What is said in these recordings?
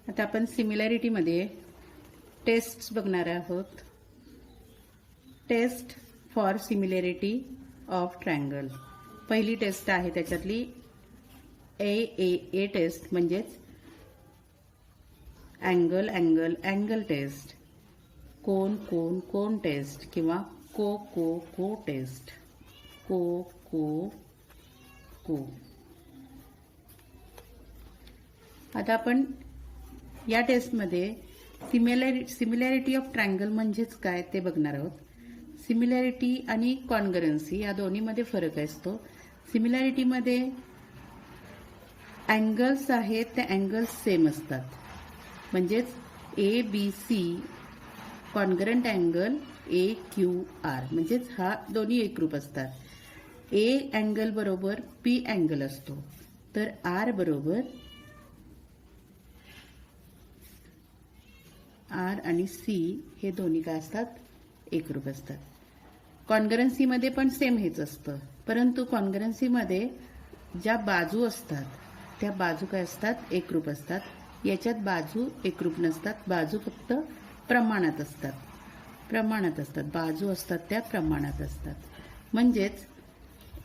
आता आपण सिमिलॅरिटीमध्ये टेस्ट्स बघणार आहोत. Test for similarity of triangle. पहिली टेस्ट आहे त्याच्यातली ए टेस्ट, म्हणजेच अँगल अँगल अँगल टेस्ट, कोन कोन कोन टेस्ट किंवा को को को टेस्ट, को को को. आता आपण या टेस्टमध्ये सिमिलॅरिटी ऑफ ट्रायंगल म्हणजेच काय ते बघणार आहोत. सिमिलॅरिटी आणि कॉन्ग्रन्सी या दोन्हीमध्ये फरक असतो. सिमिलॅरिटीमध्ये अँगल्स आहेत ते अँगल्स सेम असतात, म्हणजेच A B C congruent angle A Q R, म्हणजेच हा दोन्ही एकरूप असतात. ए अँगल बरोबर पी अँगल असतो, तर आर बरोबर आर आणि सी हे दोन्ही काय असतात, एकरूप असतात. कॉन्ग्रन्सीमध्ये पण सेम हेच असतं, परंतु कॉन्ग्रन्सीमध्ये ज्या बाजू असतात त्या बाजू काय असतात, एकरूप असतात. याच्यात बाजू एकरूप नसतात, बाजू फक्त प्रमाणात असतात. बाजू असतात त्या प्रमाणात असतात. म्हणजेच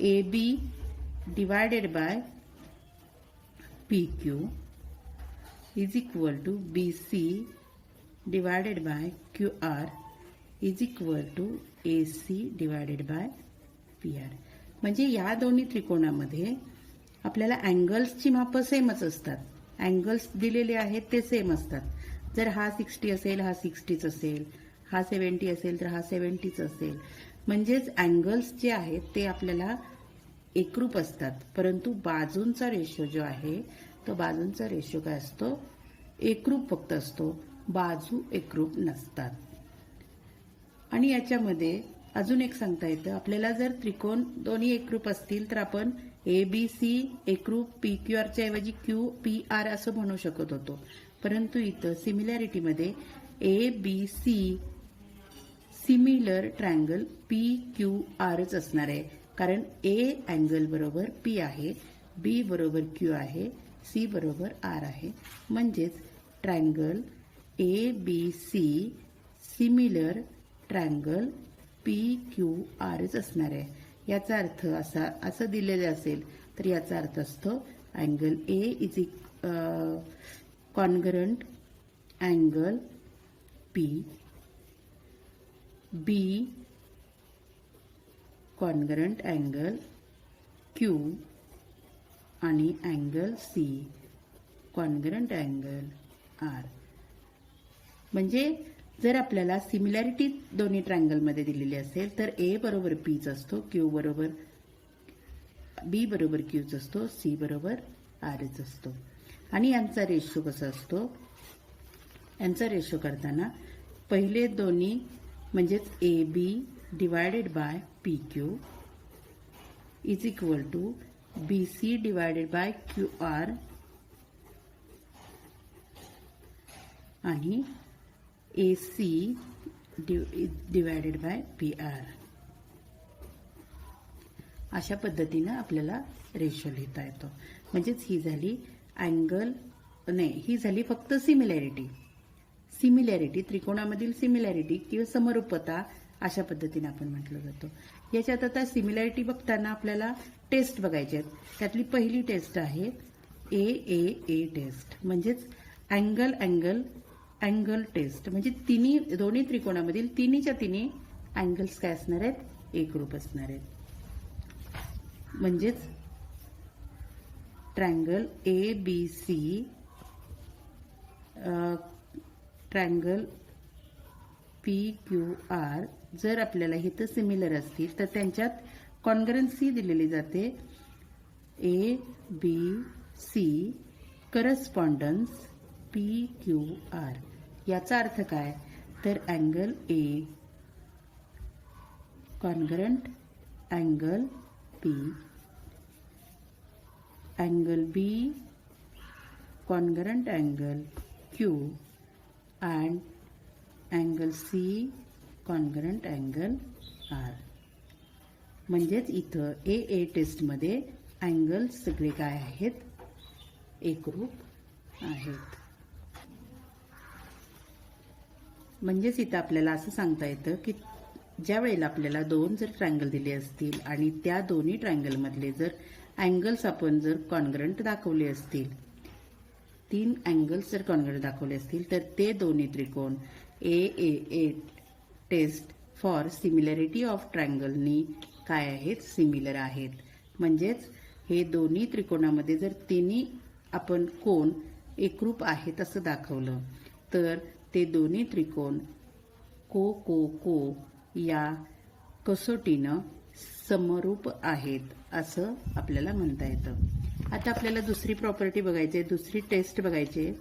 A B divided by P Q is equal to B C divided by QR is equal to AC divided by PR. म्हणजे या दोन्ही त्रिकोणामध्ये आपल्याला अँगल्सची मापं सेमच असतात. अँगल्स दिलेले आहेत ते सेम असतात. जर हा 60 असेल हा 60च असेल, हा 70 असेल तर हा 70च असेल. म्हणजेच अँगल्स जे आहेत ते आपल्याला एकरूप असतात, परंतु बाजूंचा रेशो जो आहे तो बाजूंचा रेशो काय असतो, एकरूप फक्त असतो, बाजू एकरूप नसतात. आणि याच्यामध्ये अजून एक सांगता येतं, आपल्याला जर त्रिकोण दोन्ही एकरूप असतील तर आपण ए बी सी एकरूप पी क्यू आरच्या ऐवजी क्यू पी आर असं म्हणू शकत होतो. परंतु इथं सिमिलॅरिटीमध्ये A B C similar triangle P Q आरच असणार आहे, कारण ए अँगल बरोबर पी आहे, बी बरोबर क्यू आहे, सी बरोबर आर आहे. म्हणजेच triangle A B C similar triangle P Q आरच असणार आहे. याचा अर्थ असा असं दिलेलं असेल तर याचा अर्थ असतो angle A is congruent angle P, B congruent angle Q आणि angle C congruent angle R. म्हणजे जर आपल्याला सिमिलॅरिटी दोन्ही ट्रायंगलमध्ये दिलेली असेल तर ए बरोबर पीच असतो, क्यू बरोबर बी बरोबर क्यूच असतो, सी बरोबर आरच असतो. आणि यांचा रेशो कसा असतो, यांचा रेशो करताना पहिले दोन्ही म्हणजेच A B divided by P Q is equal to B C divided by Q R आणि A C divided by P R. अशा पद्धतीनं आपल्याला रेशो लिहिता येतो. म्हणजेच ही झाली अँगल नाही, ही झाली फक्त सिमिलॅरिटी त्रिकोणामधील सिमिलॅरिटी किंवा समरूपता अशा पद्धतीने आपण म्हटलं जातो. याच्यात आता सिमिलॅरिटी बघताना आपल्याला टेस्ट बघायचे आहेत. त्यातली पहिली टेस्ट आहे ए टेस्ट, म्हणजेच अँगल अँगल अँगल टेस्ट. म्हणजे दोन्ही त्रिकोणामधील तिन्हीच्या तिन्ही अँगल्स काय असणार आहेत, एकरूप असणार आहेत. म्हणजेच triangle A B C triangle P Q R जर आपल्याला इथं सिमिलर असतील तर त्यांच्यात कॉन्ग्रन्सी दिलेली जाते A B C correspondence P Q R. याचा अर्थ काय, तर angle A congruent angle P, angle B congruent angle Q and angle C congruent angle R. म्हणजेच इथं ए टेस्टमध्ये अँगल्स सगळे काय आहेत, एकरूप आहेत. म्हणजेच इथं आपल्याला असं सांगता येतं की ज्या वेळेला आपल्याला दोन जर ट्रायंगल दिले असतील आणि त्या दोन्ही ट्रायंगलमधले जर अँगल्स आपण जर कॉन्ग्रंट दाखवले असतील, 3 अँगल्स जर कॉन्ग्रंट दाखवले असतील, तर ते दोन्ही त्रिकोण ए टेस्ट फॉर सिमिलॅरिटी ऑफ ट्रायंगलनी काय आहेत, सिमिलर आहेत. म्हणजेच हे दोन्ही त्रिकोणामध्ये जर तिन्ही आपण कोण एकरूप आहेत असं दाखवलं तर ते दोन्ही त्रिकोण को या कसोटीनं समरूप आहेत असं आपल्याला म्हणता येतं. आता आपल्याला दुसरी प्रॉपर्टी बघायची आहे, दुसरी टेस्ट बघायची आहे,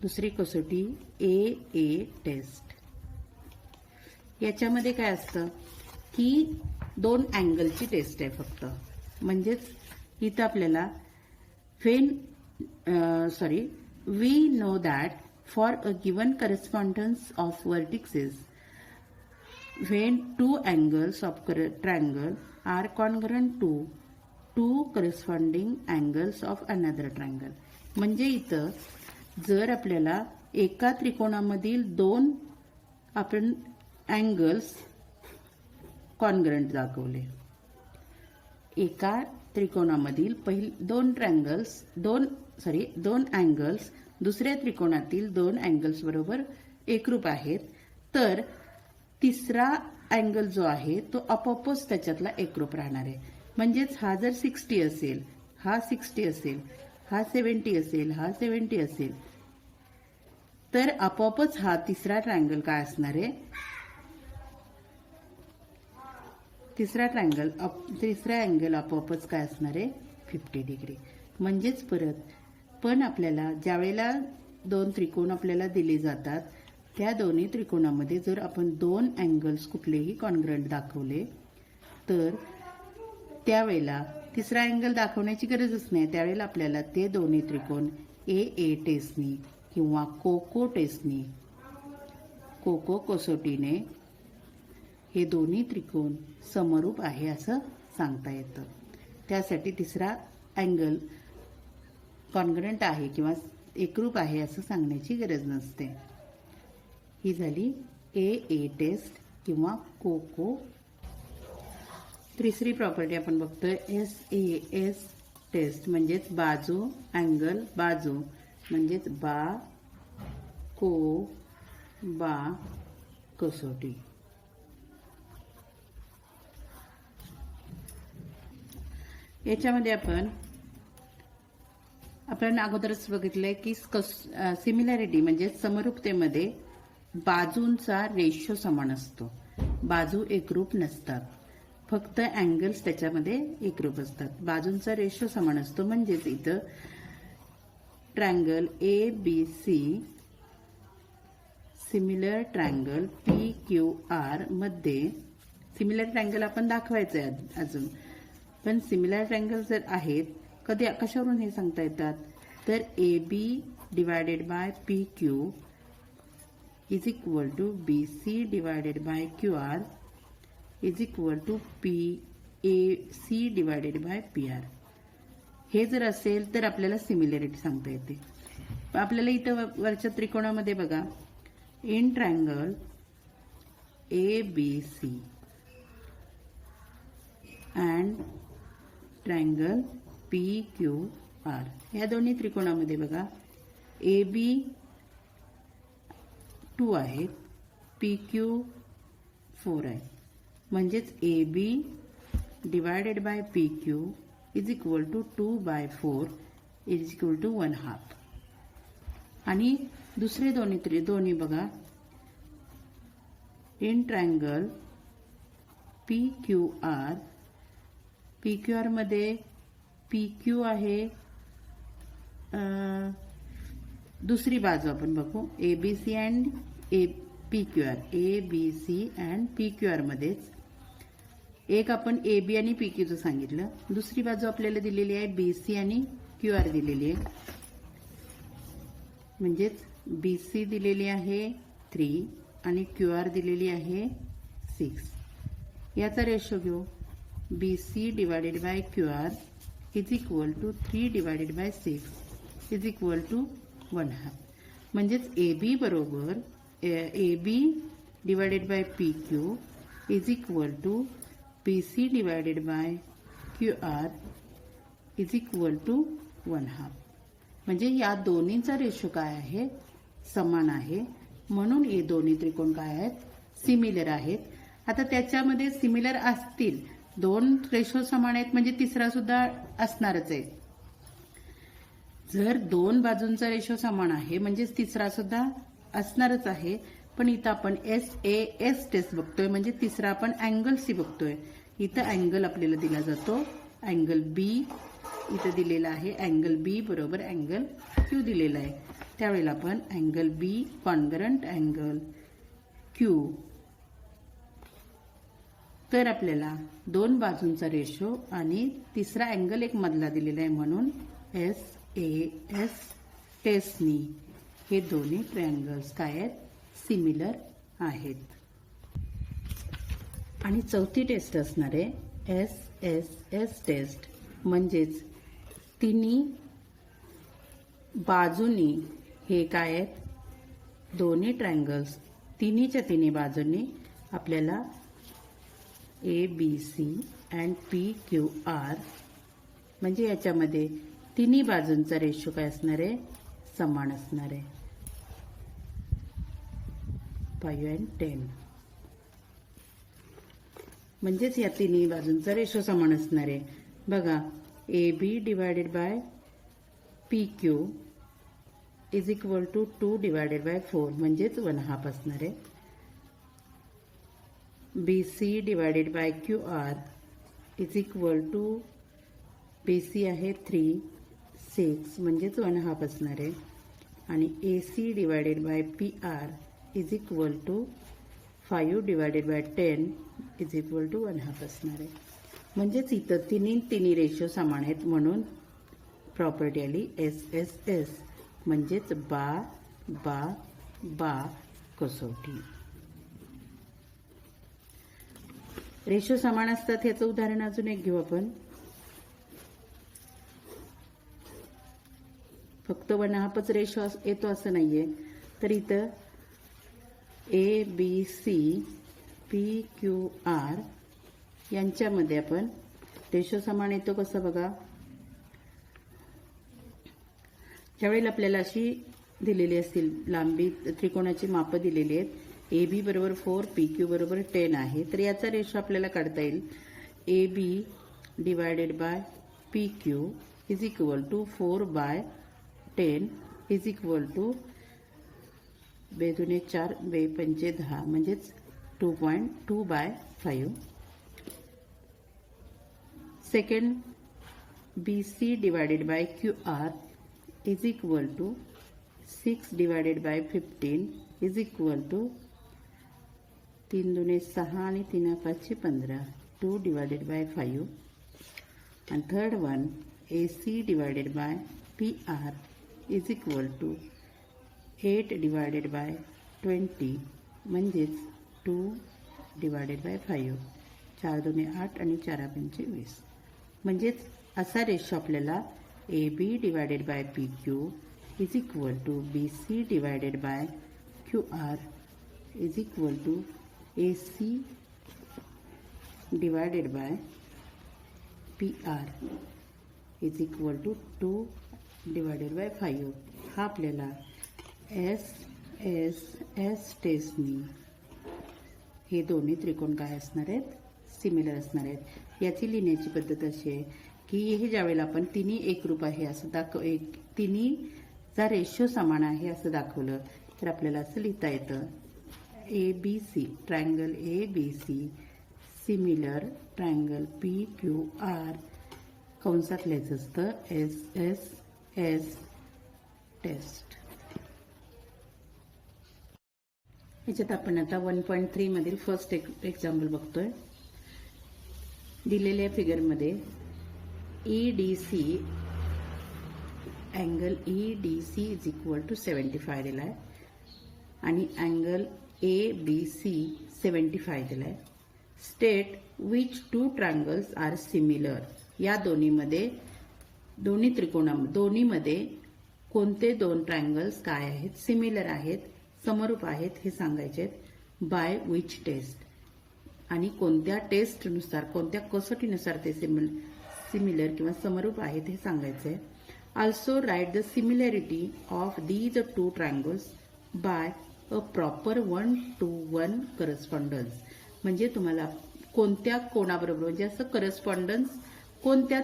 दुसरी कसोटी ए टेस्ट. याच्यामध्ये काय असतं की 2 अँगलची टेस्ट आहे फक्त. म्हणजेच इथं आपल्याला we know that for a given correspondence of vertices, when 2 angles of triangle are congruent to 2 corresponding angles of another triangle. म्हणजे इथं जर आपल्याला एका त्रिकोणामधील 2 आपण अँगल्स कॉन्ग्रंट दाखवले, एका त्रिकोणामधील दोन अँगल्स दुसऱ्या त्रिकोणातील 2 अँगल्स बरोबर एकरूप आहेत, तर तिसरा अँगल जो आहे तो आपोआपच त्याच्यातला एकरूप राहणार आहे. म्हणजेच हा जर 60 असेल, हा 60 असेल, हा 70 असेल, हा 70 असेल, तर आपोआपच हा तिसरा ट्रायंगल काय असणार आहे, तिसरा अँगल आपोआपच काय असणार आहे, 50 डिग्री. म्हणजेच पण आपल्याला ज्या वेळेला 2 त्रिकोण आपल्याला दिले जातात त्या दोन्ही त्रिकोणामध्ये जर आपण 2 अँगल्स कुठलेही कॉन्ग्रंट दाखवले तर त्यावेळेला तिसरा अँगल दाखवण्याची गरजच नाही. त्यावेळेला आपल्याला ते दोन्ही त्रिकोण ए टेस्टनी किंवा कोको कसोटीने हे दोन्ही त्रिकोण समरूप आहे असं सांगता येतं. त्यासाठी तिसरा अँगल कॉन्ग्रंट आहे किंवा एकरूप आहे असं सांगण्याची गरज नसते. ही झाली ए टेस्ट किंवा कोको. तिसरी प्रॉपर्टी आपण बघतोय एस टेस्ट. म्हणजेच बाजू अँगल बाजू, म्हणजेच बा कसोटी. याच्यामध्ये आपण अगोदरच बघितलंय की सिमिलॅरिटी म्हणजे समरूपतेमध्ये बाजूंचा रेशो समान असतो, बाजू एकरूप नसतात, फक्त अँगल्स त्याच्यामध्ये एकरूप असतात. बाजूंचा रेशो समान असतो. म्हणजेच इथं triangle ABC similar triangle PQR मध्ये सिमिलर ट्रायंगल आपण दाखवायचंय अजून, पण सिमिलर ट्रायंगल जर आहेत कशावरून हे सांगता येतात, तर AB divided by PQ is equal to BC divided by QR is equal to AC divided by PR. हे जर असेल तर आपल्याला सिमिलॅरिटी सांगता येते. आपल्याला इथं वरच्या त्रिकोणामध्ये बघा, in triangle ABC and triangle PQR या दोन्ही त्रिकोणामध्ये बघा AB 2 आहे, PQ 4 आहे. म्हणजेच AB divided by PQ is equal to 2/4 is equal to 1/2. आणि दुसरे दोन्ही बघा, इन ट्रायंगल PQR मध्ये PQ आहे, दुसरी बाजू आपण बघू ABC and PQR, ABC and PQR मध्येच एक आपण AB आणि PQ सांगितलं, दुसरी बाजू आपल्याला दिलेली आहे BC आणि QR दिलेली आहे. म्हणजेच BC दिलेली आहे 3 आणि QR दिलेली आहे 6. याचा रेशो घेऊ, BC divided by QR is equal to 3 divided by 6 is equal to 1/2. म्हणजेच AB बरोबर A B divided by P Q is equal to P C divided by Q R is equal to 1/2. म्हणजे या दोन्हींचा ratio काय आहे, समान आहे. म्हणून हे दोन्ही त्रिकोण काय आहेत, सिमिलर आहेत. आता त्याच्यामध्ये सिमिलर असतील, दोन रेशो समान आहेत म्हणजे तिसरा सुद्धा असणारच आहे. जर दोन बाजूंचा रेशो समान आहे म्हणजे तिसरा सुद्धा असणारच आहे. पण इथं आपण SAS टेस्ट बघतोय म्हणजे तिसरा आपण अँगल सी बघतोय. इथं अँगल आपल्याला दिला जातो अँगल बी. इथं दिलेला आहे अँगल बी बरोबर अँगल क्यू दिलेला आहे. त्यावेळेला आपण angle B congruent angle Q. तर आपल्याला दोन बाजूंचा रेशो आणि तिसरा अँगल एक मधला दिलेला आहे म्हणून SAS टेस्टनी हे दोन्ही ट्रायंगल्स काय आहेत, सिमिलर आहेत. आणि चौथी टेस्ट असणार आहे SSS टेस्ट. म्हणजेच तिन्ही बाजूनी हे काय आहेत, दोन्ही ट्रायंगल्स तिन्हीच्या तिन्ही बाजूंनी आपल्याला ABC अँड PQR म्हणजे याच्यामध्ये तिन्ही बाजूंचा रेशो काय असणार आहे, समान असणार आहे 5 and 10. म्हणजेच या तिन्ही बाजूंचा रेशो समान असणार आहे. बघा AB divided by PQ is equal to 2 divided by 4 म्हणजेच 1/2 असणार आहे. BC divided by QR is equal to BC आहे 3 6 म्हणजेच 1/2 असणार आहे. आणि AC divided by PR is equal to 5 divided by 10 is equal to 1/2 असणार आहे. म्हणजेच इथं तिन्ही रेशो समान आहेत म्हणून प्रॉपर्टी आली SSS म्हणजेच बा बा बा कसोटी. रेशो समान असतात याचं उदाहरण अजून एक घेऊ आपण. फक्त 1/2च रेशो येतो असं नाहीये. तर इथं ABC PQR यांच्यामध्ये आपण रेशो समान येतो कसं बघा. ज्यावेळेला आपल्याला अशी दिलेली असतील लांबी त्रिकोणाची मापं दिलेली आहेत. AB बरोबर 4 PQ बरोबर 10 आहे. तर याचा रेशो आपल्याला काढता येईल AB divided by PQ is equal to 4 by 10 is equal to 2 दुने 4 2 पंचे 10 म्हणजेच 2.2 by 5. Second BC divided by QR is equal to 6 divided by 15 is equal to 3 दुने 6 आणि 3 5 15 2 डिवायडेड बाय 5. आणि third one AC divided by PR is equal to 8 divided by 20 म्हणजेच 2 divided by 5 4 दुने 8 आणि 4 पंचे 20. म्हणजेच असा रेशो आपल्याला AB divided by PQ is equal to BC divided by QR is equal to AC divided by PR is equal to 2 divided by 5 हा आपल्याला SSS टेस्टनी हे दोन्ही त्रिकोण काय असणार आहेत, सिमिलर असणार आहेत. याची लिहिण्याची पद्धत अशी आहे की हे ज्यावेळेला आपण तिन्ही एकरूप आहे असं तिन्हीचा रेशो समान आहे असं दाखवलं तर आपल्याला असं लिहिता येतं ABC triangle ABC similar triangle PQR कंसात लिहायचं असतं SSS टेस्ट. याच्यात आपण आता 1.3 मधील फर्स्ट एक्झाम्पल बघतोय. दिलेल्या फिगरमध्ये EDC angle EDC is equal to 75 दिला आहे आणि अँगल ABC 75 दिला आहे. State which 2 triangles are similar. या दोन्हीमध्ये कोणते 2 ट्रायंगल्स काय आहेत, सिमिलर आहेत समरूप आहेत हे सांगायचे बाय विच टेस्ट, आणि कोणत्या टेस्टनुसार कोणत्या कसोटीनुसार ते सिमिलर किंवा समरूप आहेत हे सांगायचंय. Also write the similarity of these two triangles by a proper 1-to-1 correspondence. म्हणजे तुम्हाला कोणत्या कोणाबरोबर म्हणजे असं करस्पॉन्डन्स कोणत्या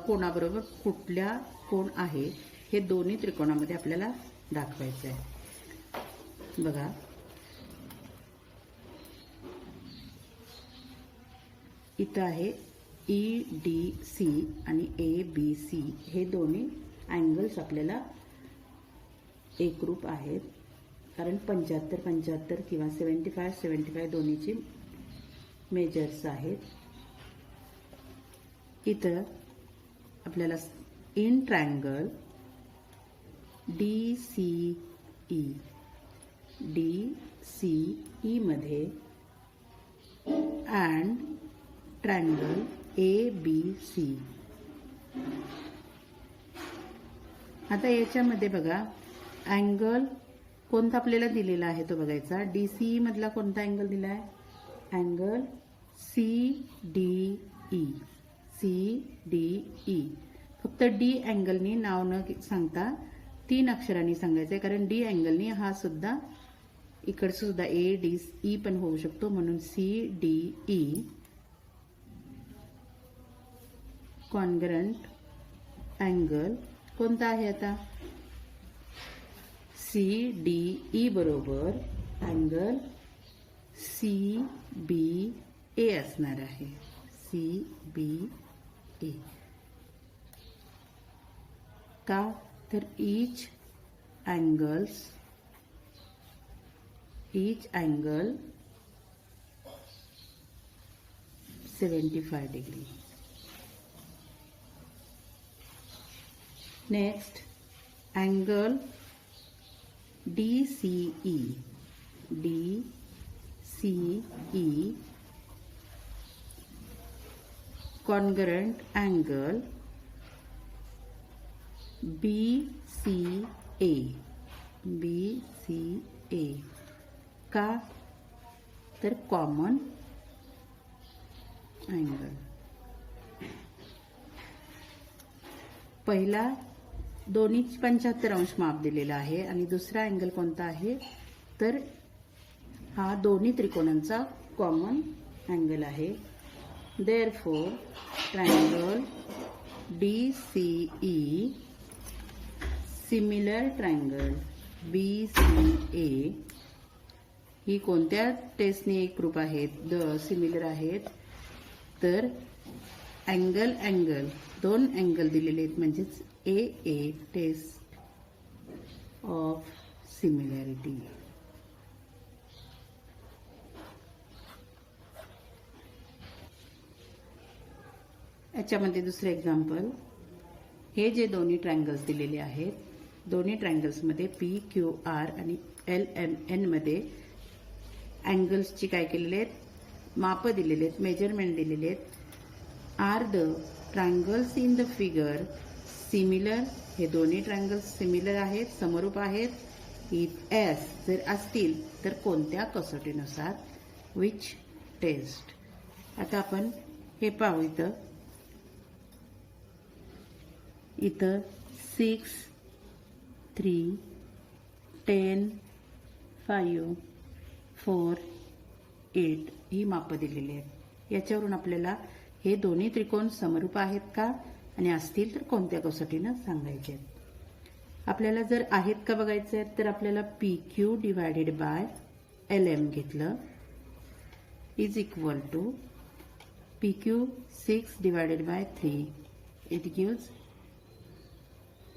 कोणाबरोबर कुठल्या कोण आहे हे दोन्ही त्रिकोणामध्ये आपल्याला दाखवायचं आहे. बघा इथं आहे EDC आणि ABC हे दोन्ही अँगल्स आपल्याला एकरूप आहेत, कारण 75-75 किंवा 75-75 दोन्हीची मेजर्स आहेत. इथं आपल्याला इन ट्रायंगल DCE मध्ये अँड ट्रायंगल ABC. आता याच्यामध्ये बघा अँगल कोणता आपल्याला दिलेला आहे तो बघायचा. DCE मधला कोणता अँगल दिला आहे? Angle CDE. फक्त D अँगलनी नाव न सांगता 3 अक्षरांनी सांगायचंय, कारण D अँगलनी हा सुद्धा इकडचं सुद्धा ADE पण होऊ शकतो, म्हणून CDE कॉन्ग्रंट अँगल कोणता आहे आता? CDE बरोबर अँगल CBA असणार आहे. CBA का तर each angle 75 degree. Next, angle DCE congruent angle BCA का तर कॉमन अँगल. पहिला दोन्ही 75 अंश माप दिलेला आहे आणि दुसरा अँगल कोणता आहे तर हा दोन्ही त्रिकोणांचा कॉमन अँगल आहे. Therefore triangle DCE similar triangle BCA ही कोणत्या टेस्टने एकरूप आहेत? सिमिलर आहेत. तर अँगल दोन अँगल दिलेले आहेत, म्हणजेच AA टेस्ट ऑफ सिमिलॅरिटी. याच्यामध्ये दुसरं एक्झाम्पल, हे जे दोन्ही ट्रायंगल्स दिलेले आहेत, दोन्ही ट्रायंगल्समध्ये PQR आणि LMN मध्ये अँगल्सची काय केलेले आहेत? माप दिलेले आहेत, मेजरमेंट दिलेले आहेत. Are the triangles in the figure similar? हे दोन्ही ट्रायंगल्स सिमिलर आहेत, समरूप आहेत. इफ एस जर असतील तर कोणत्या कसोटीनुसार? Which test? आता आपण हे पाहू. इथं 6, 3, 10, 5, 4, 8 ही मापं दिलेली आहेत. याच्यावरून आपल्याला हे दोन्ही त्रिकोण समरूप आहेत का आणि असतील तर कोणत्या कसोटीनं सांगायचे आहेत. आपल्याला जर आहेत का बघायचे आहेत तर आपल्याला PQ डिवायडेड बाय LM घेतलं is equal to PQ 6 divided by 3 it gives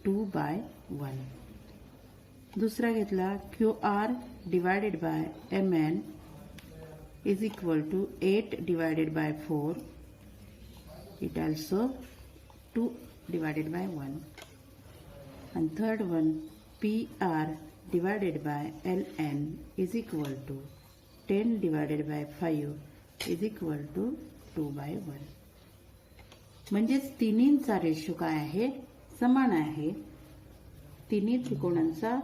2/1. दुसरा घेतला QR divided by MN is equal to 8 divided by 4. It also 2 divided by 1. And third one, PR divided by LN is equal to 10 divided by 5 is equal to 2/1. म्हणजेच तिन्हींचा ratio काय आहे? समान आहे. तिन्ही त्रिकोणांचा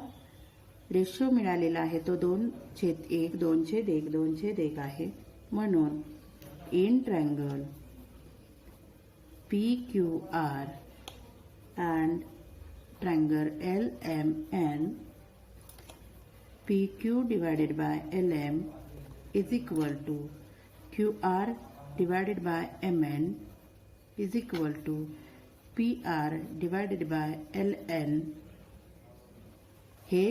ratio मिळालेला आहे तो 2/1, 2/1, 2/1 आहे. म्हणून in triangle PQR and triangle LMN, PQ divided by LM is equal to QR divided by MN is equal to PR divided by LN. हे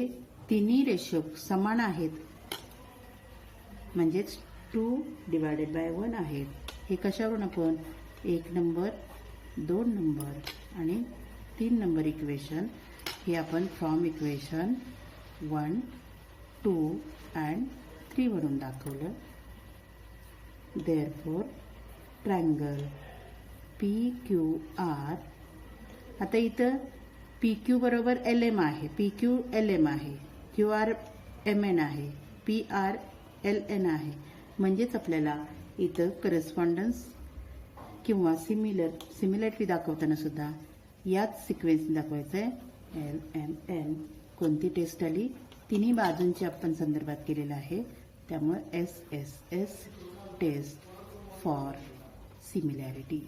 तिन्ही रेशो समान आहेत, म्हणजेच 2/1 आहेत. हे कशावरून आपण 1 नंबर, 2 नंबर आणि 3 नंबर इक्वेशन हे आपण फ्रॉम इक्वेशन 1, 2 and 3 वरून दाखवलं. देअरफॉर ट्रायंगल PQR, आता इथं PQ बरोबर LM आहे, PQ LM आहे, QR MN आहे, PR LN आहे. म्हणजेच आपल्याला इथं करस्पॉन्डन्स किंवा सिमिलरिटी दाखवताना सुद्धा याच सिक्वेन्स दाखवायचं आहे. LMN कोणती टेस्ट आली? तिन्ही बाजूंची आपण संदर्भात केलेलं आहे, त्यामुळे SSS टेस्ट फॉर सिमिलॅरिटी.